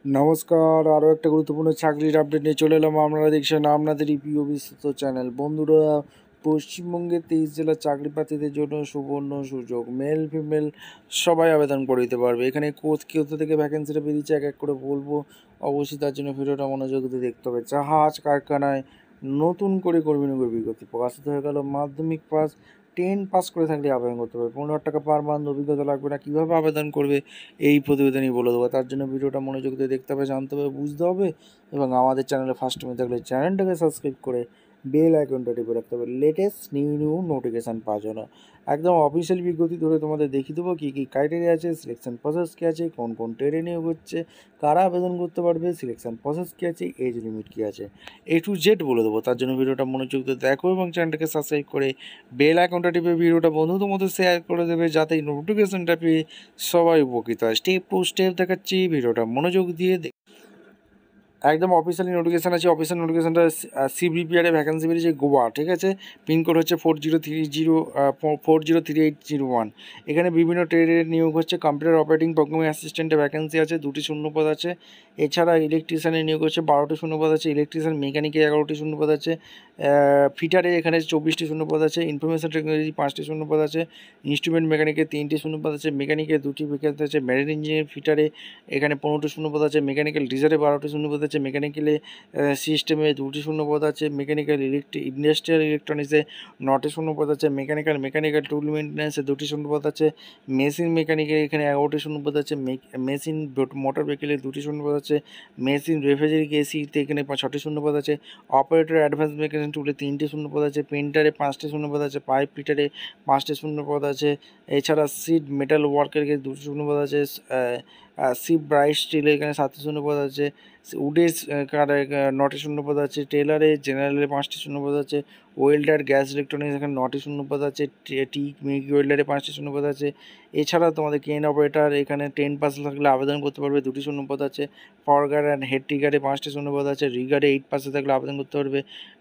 নমস্কার, আরও একটা গুরুত্বপূর্ণ চাকরির আপডেট নিয়ে চলে এলাম। আপনারা দেখছেন আপনাদেরই প্রিয় বিস্তৃত চ্যানেল। বন্ধুরা, পশ্চিমবঙ্গের 23 জেলার চাকরি প্রার্থীদের জন্য সুবর্ণ সুযোগ। মেল ফিমেল সবাই আবেদন করে দিতে পারবে। এখানে কোথা থেকে ভ্যাকেন্সিটা বেরিয়েছে এক এক করে বলবো। অবশ্যই তার জন্য ভিডিওটা মনোযোগ দিয়ে দেখতে হবে। জাহাজ কারখানায় নতুন করে কর্মী নিয়োগের বিজ্ঞপ্তি প্রকাশিত হয়ে গেল। মাধ্যমিক পাস 10 পাস করে থাকলে আবেদন করতে পারবে। 15,000 টাকা পার মান্থ, অভিজ্ঞতা লাগবে না। কীভাবে আবেদন করবে এই প্রতিবেদনই বলে দেবো। তার জন্য ভিডিওটা মনোযোগ দিয়ে দেখতে হবে, জানতে হবে, বুঝতে হবে এবং আমাদের চ্যানেলে ফার্স্ট টাইম থাকলে চ্যানেলটাকে সাবস্ক্রাইব করে বেল আইকনটা টিপে রাখতে হবে লেটেস্ট নিউ নোটিফিকেশান পাওয়ার জন্য। একদম অফিসিয়াল বিজ্ঞপ্তি ধরে তোমাদের দেখিয়ে দেবো কী কী ক্রাইটেরিয়া আছে, সিলেকশন প্রসেস কী আছে, কোন কোন ট্রেডে নিয়োগ হচ্ছে, কারা আবেদন করতে পারবে, সিলেকশন প্রসেস কী আছে, এজ লিমিট কী আছে, টু জেড বলে দেবো। তার জন্য ভিডিওটা মনোযোগ দিয়ে দেখো এবং চ্যানেলটাকে সাবস্ক্রাইব করে বেল আইকনটা টিপে ভিডিওটা বন্ধুদের মধ্যে শেয়ার করে দেবে, যাতে নোটিফিকেশানটা পেয়ে সবাই উপকৃত হয়। স্টেপ টু স্টেপ দেখাচ্ছি, ভিডিওটা মনোযোগ দিয়ে একদম অফিসিয়ালি নোটিফিকেশান আছে। অফিসিয়াল নোটিফিকেশানটা সিবিপিআরে ভ্যাকেন্সি বেরিয়েছে গোয়া, ঠিক আছে। পিনকোড হচ্ছে 403801। এখানে বিভিন্ন ট্রেডের নিয়োগ হচ্ছে। কম্পিউটার অপারেটিং প্রোগ্রামিং অ্যাসিস্ট্যান্টের ভ্যাকেন্সি আছে, 2টি শূন্যপদ আছে। এছাড়া ইলেকট্রিশিয়ানের নিয়োগ হচ্ছে, 12টি শূন্যপদ আছে। ইলেকট্রিশিয়ান মেকানিকে 11টি শূন্যপদ আছে। ফিটারে এখানে 24টি শূন্যপদ আছে। ইনফরমেশন টেকনোলজি 5টি শূন্যপদ আছে। ইনস্ট্রুমেন্ট মেকানিকে 3টি শূন্যপদ আছে। মেকানিকে 2টি ভ্যাকেন্সি আছে। মেরিন ইঞ্জিনিয়ার ফিটারে এখানে 15টি শূন্যপদ আছে। মেকানিক্যাল ডিজারে 12টি শূন্যপদ আছে। মেকানিক্যালে সিস্টেমে 2টি শূন্যপদ আছে। মেকানিক্যাল ইন্ডাস্ট্রিয়াল ইলেকট্রনিক্সে 9টি শূন্যপদ আছে। মেকানিক্যাল টুল মেনটেন্যান্সে 2টি শূন্যপদ আছে। মেশিন মেকানিকে এখানে 11টি শূন্যপদ আছে। মেশিন মোটর ভেহিকেলে 2টি শূন্যপদ আছে। মেশিন রেফ্রিজারেটর এসিতে এখানে 6টি শূন্যপদ আছে। অপারেটর অ্যাডভান্স মেকানিক টুলে 3টি শূন্যপদ আছে। প্রিন্টারে 5টি শূন্যপদ আছে। পাইপ ফিটারে 5টি শূন্যপদ আছে। এছাড়া সিড মেটাল ওয়ার্কের 2টি শূন্যপদ আছে। সিপ ব্রাইট স্টিলে এখানে 7টি শূন্যপদ আছে। উডের কারে 9টি শূন্যপদ আছে। টেলারে জেনারেলে 5টি শূন্যপদ আছে। ওয়েল্ডার গ্যাস ইলেকট্রনিক্স এখানে 9টি শূন্যপদ আছে। টিক মিগ ওয়েল্ডারে 5টি শূন্যপদ আছে। এছাড়া তোমাদের ক্রেন অপারেটর এখানে 10 পাস থাকলে আবেদন করতে পারবে, 2টি শূন্যপদ আছে। ফরগার অ্যান্ড হেড টিগারে 5টি শূন্যপদ আছে। রিগারে 8 পাসে থাকলে আবেদন করতে পারবে,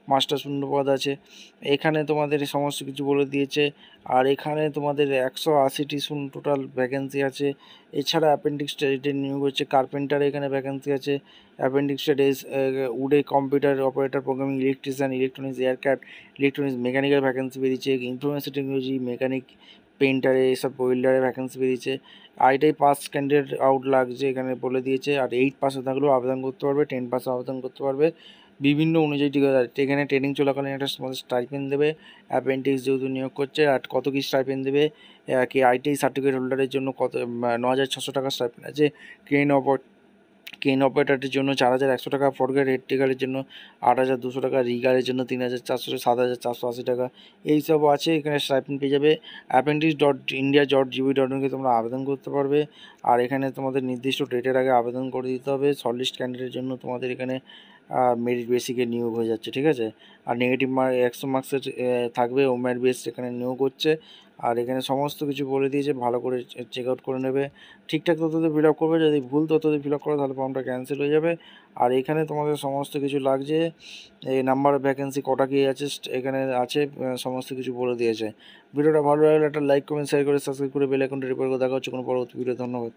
5টা শূন্যপদ আছে। এখানে তোমাদের সমস্ত কিছু বলে দিয়েছে। আর এখানে তোমাদের 180টি টোটাল ভ্যাকেন্সি আছে। এছাড়া অ্যাপেন্ডিক্স ট্রেডের নিয়োগ হচ্ছে। কার্পেন্টারে এখানে ভ্যাকেন্সি আছে। অ্যাপেন্ডিক্স ট্রেডে উডে computer operator programming electrician electronics aircraft electronics mechanical vacancy বেরিয়েছে। ইনফরমেশন টেকনোলজি মেকানিক পেন্টারে এসব ওয়েল্ডারে ভ্যাকেন্সি বেরিয়েছে। আইটাই পাস ক্যান্ডিডেট আউট লাগছে এখানে বলে দিয়েছে। আর 8 পাসে থাকলেও আবেদন করতে পারবে, 10 পাসে আবেদন করতে পারবে। বিভিন্ন অনুযায়ী এখানে ট্রেনিং চলাকালীন একটা স্টাইপেন্ড দেবে। অ্যাপেন্ডিক্স যেহেতু নিয়োগ করছে, আর কত কি স্টাইপেন্ড দেবে, কি আইটিআই সার্টিফিকেট হোল্ডারের জন্য কত 9,600 টাকা স্টাইপেন্ড আছে। ক্রেন অপারেটরের জন্য 4,100 টাকা। ফরগার হেড টিগারের জন্য 8,200 টাকা। রিগারের জন্য 3,400, 7,480 টাকা এইসব আছে। এখানে স্টাইপেন্ড পেয়ে যাবে। appendix.india.gov.in তোমরা আবেদন করতে পারবে। আর এখানে তোমাদের নির্দিষ্ট ডেটের আগে আবেদন করে দিতে হবে। শর্টলিস্ট ক্যান্ডিডেটের জন্য তোমাদের এখানে মেরিট বেসিকে নিয়োগ হয়ে যাচ্ছে, ঠিক আছে। আর নেগেটিভ মার্ক 100 মার্কসের থাকবে। ওমের বেস এখানে নিয়োগ হচ্ছে। আর এখানে সমস্ত কিছু বলে দিয়েছে, ভালো করে চেক আউট করে নেবে। ঠিকঠাক তথ্যতে ফিল আপ করবে, যদি ভুল তথ্যতে ফিল আপ করো তাহলে ফর্মটা ক্যান্সেল হয়ে যাবে। আর এখানে তোমাদের সমস্ত কিছু লাগছে, এই নাম্বার অফ ভ্যাকেন্সি কটা কী আছে এখানে আছে, সমস্ত কিছু বলে দিয়েছে। ভিডিওটা ভালো লাগলে একটা লাইক কমেন্ট শেয়ার করে সাবস্ক্রাইব করে বেল আইকনটা টিপে দেখা হচ্ছে কোনো পরবর্তী ভিডিও। ধন্যবাদ।